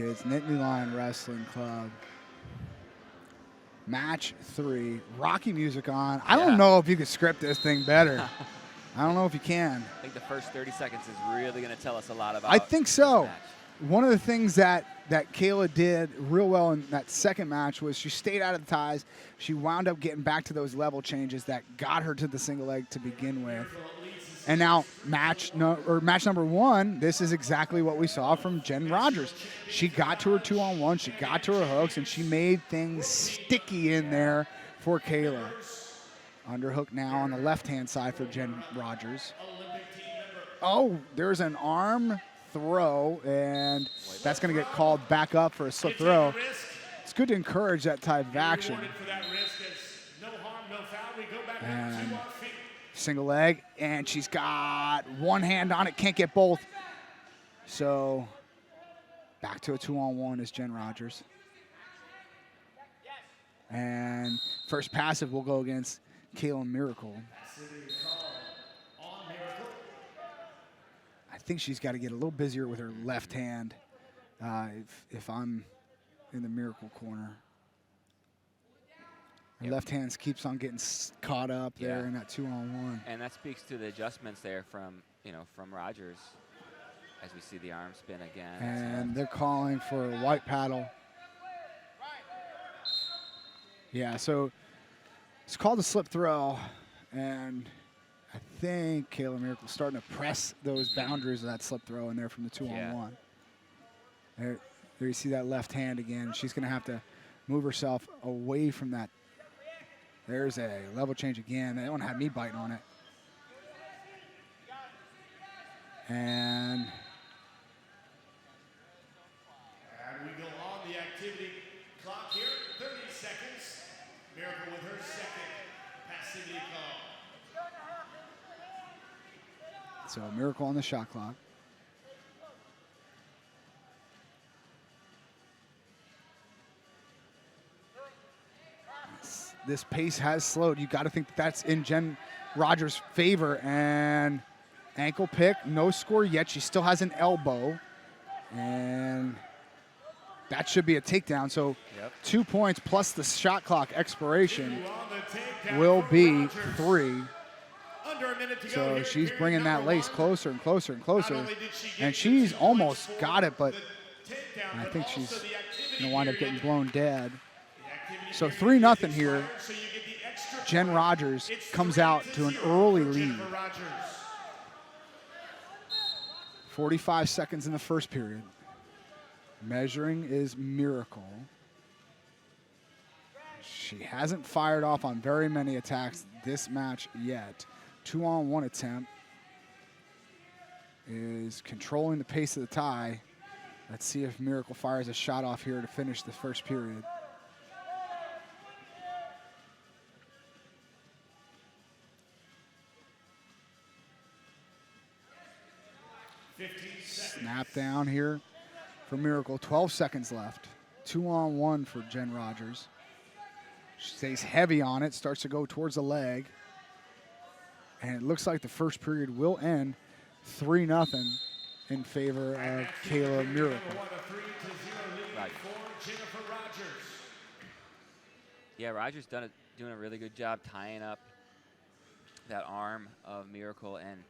It's Nittany Lion Wrestling Club. Match 3. Rocky music on. I don't know if you could script this thing better. I don't know if you can. I think the first 30 seconds is really going to tell us a lot about I think so. this match. One of the things that Kayla did real well in that second match was she stayed out of the ties. She wound up getting back to those level changes that got her to the single leg to begin with. And now match number 1, this is exactly what we saw from Jen Rogers. She got to her 2-on-1, she got to her hooks, and she made things sticky in there for Kayla. Underhook now on the left-hand side for Jen Rogers. Oh, there's an arm throw, and that's going to get called back up for a slip throw. It's good to encourage that type of action. And single leg, and she's got one hand on it, can't get both. So back to a 2-on-1 is Jen Rogers. And first passive will go against Kayla Miracle. I think she's got to get a little busier with her left hand if I'm in the Miracle corner. Her left hand keeps on getting caught up there in that 2-on-1. And that speaks to the adjustments there from Rogers as we see the arm spin again. And they're calling for a white paddle. Yeah, so it's called a slip throw, and I think Kayla Miracle's starting to press those boundaries of that slip throw in there from the 2-on-1. There you see that left hand again. She's going to have to move herself away from that. There's a level change again. They don't have me biting on it. And we go on the activity clock here. 30 seconds. Miracle with her second passivity call. So Miracle on the shot clock. This pace has slowed. You got to think that's in Jen Rogers' favor. And ankle pick, no score yet. She still has an elbow. And that should be a takedown. So 2 points plus the shot clock expiration will be 3. So she's bringing that lace closer and closer and closer. And she's almost got it, but I think she's going to wind up getting blown dead. So 3-0 here. Jen Rogers comes out to an early lead. 45 seconds in the first period. Measuring is Miracle. She hasn't fired off on very many attacks this match yet. 2-on-1 attempt. Is controlling the pace of the tie. Let's see if Miracle fires a shot off here to finish the first period. Snap down here for Miracle. 12 seconds left. 2-on-1 for Jen Rogers. She stays heavy on it, starts to go towards the leg. And it looks like the first period will end 3-0 in favor of Kayla Miracle. Right. Yeah, Rogers doing a really good job tying up that arm of Miracle, and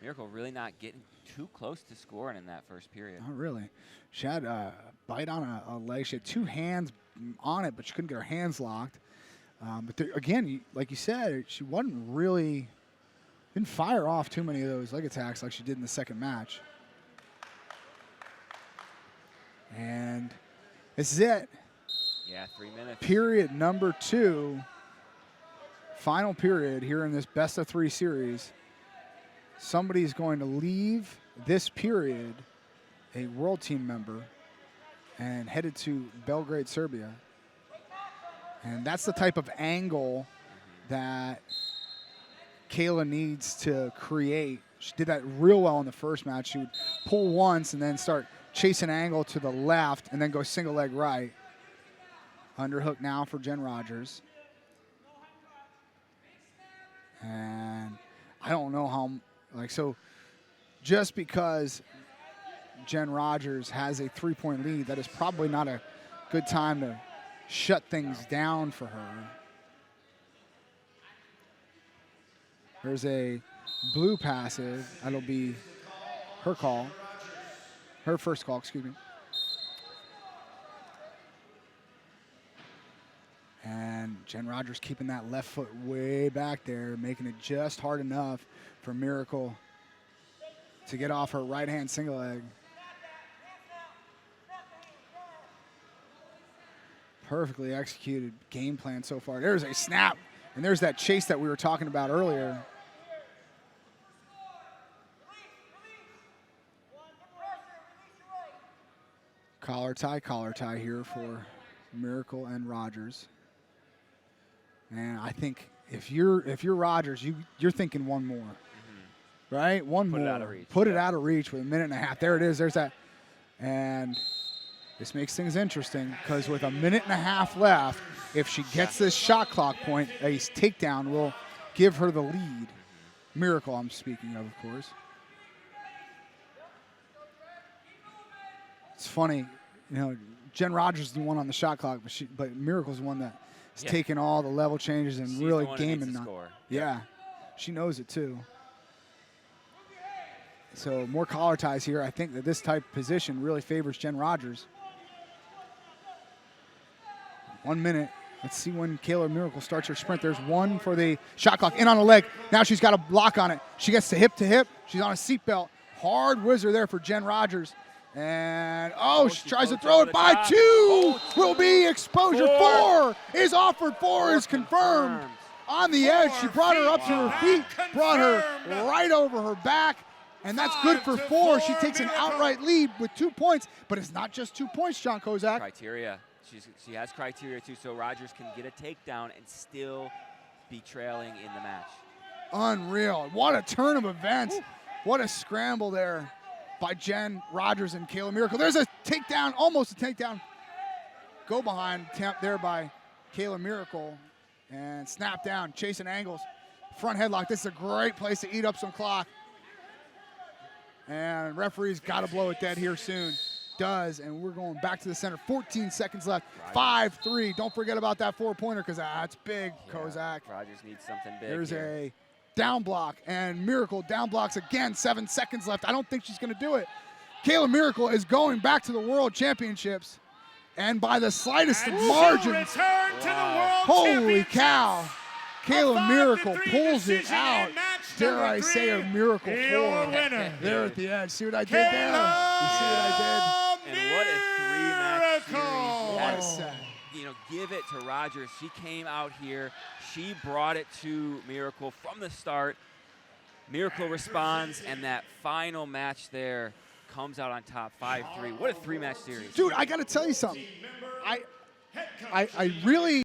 Miracle really not getting too close to scoring in that first period. Not really. She had a bite on a leg. She had 2 hands on it, but she couldn't get her hands locked. But there, again, like you said, she didn't fire off too many of those leg attacks like she did in the second match. And this is it. Yeah, 3 minutes. Period number 2. Final period here in this best-of-3 series. Somebody's going to leave this period a world team member and headed to Belgrade, Serbia. And that's the type of angle that Kayla needs to create. She did that real well in the first match. She would pull once and then start chasing angle to the left and then go single leg right. Underhook now for Jen Rogers. And I don't know how, so just because Jen Rogers has a 3-point lead, that is probably not a good time to shut things down for her. There's a blue passive. That'll be her call. Her first call, excuse me. And Jen Rogers keeping that left foot way back there, making it just hard enough for Miracle to get off her right-hand single leg. Perfectly executed game plan so far. There's a snap, and there's that chase that we were talking about earlier. Collar tie here for Miracle and Rogers. And I think if you're Rogers, you're thinking one more, right? One more. Put it out of reach. Put it out of reach with a minute and a half. There it is. There's that. And this makes things interesting because with a minute and a half left, if she gets this shot clock point, a takedown will give her the lead. Miracle, I'm speaking of course. It's funny, you know, Jen Rogers is the one on the shot clock, but Miracle's the one that is taking all the level changes and She's really the one who needs gaming to them. score. Yeah, she knows it too. So more collar ties here. I think that this type of position really favors Jen Rogers. 1 minute. Let's see when Kayla Miracle starts her sprint. There's one for the shot clock. In on the leg. Now she's got a block on it. She gets to hip to hip. She's on a seatbelt. Hard whizzer there for Jen Rogers. And, she tries to throw it by two. Will be exposure. Four is offered. Four is confirmed. On the edge, she brought her up to her feet, brought her right over her back. And that's good for four. She takes an outright lead with 2 points. But it's not just 2 points, John Kozak. Criteria. She has criteria, too, so Rogers can get a takedown and still be trailing in the match. Unreal. What a turn of events. Woo. What a scramble there by Jen Rogers and Kayla Miracle. There's a takedown, almost a takedown. Go behind attempt there by Kayla Miracle. And snap down, chasing angles. Front headlock. This is a great place to eat up some clock. And referee's got to blow it dead here soon. Does, and we're going back to the center. 14 seconds left. 5-3. Don't forget about that 4-pointer because that's big, Kozak. Rogers needs something big. There's a down block, and Miracle down blocks again. 7 seconds left. I don't think she's going to do it. Kayla Miracle is going back to the World Championships, and by the slightest of margins. Holy cow. Kayla Miracle pulls it out. Dare I say a miracle four there at the edge. See what I did there? You see what I did? And what a 3-match series. What a set. You know, give it to Rogers. She came out here. She brought it to Miracle from the start. Miracle responds, and that final match there comes out on top 5-3. What a 3-match series. Dude, I got to tell you something. I really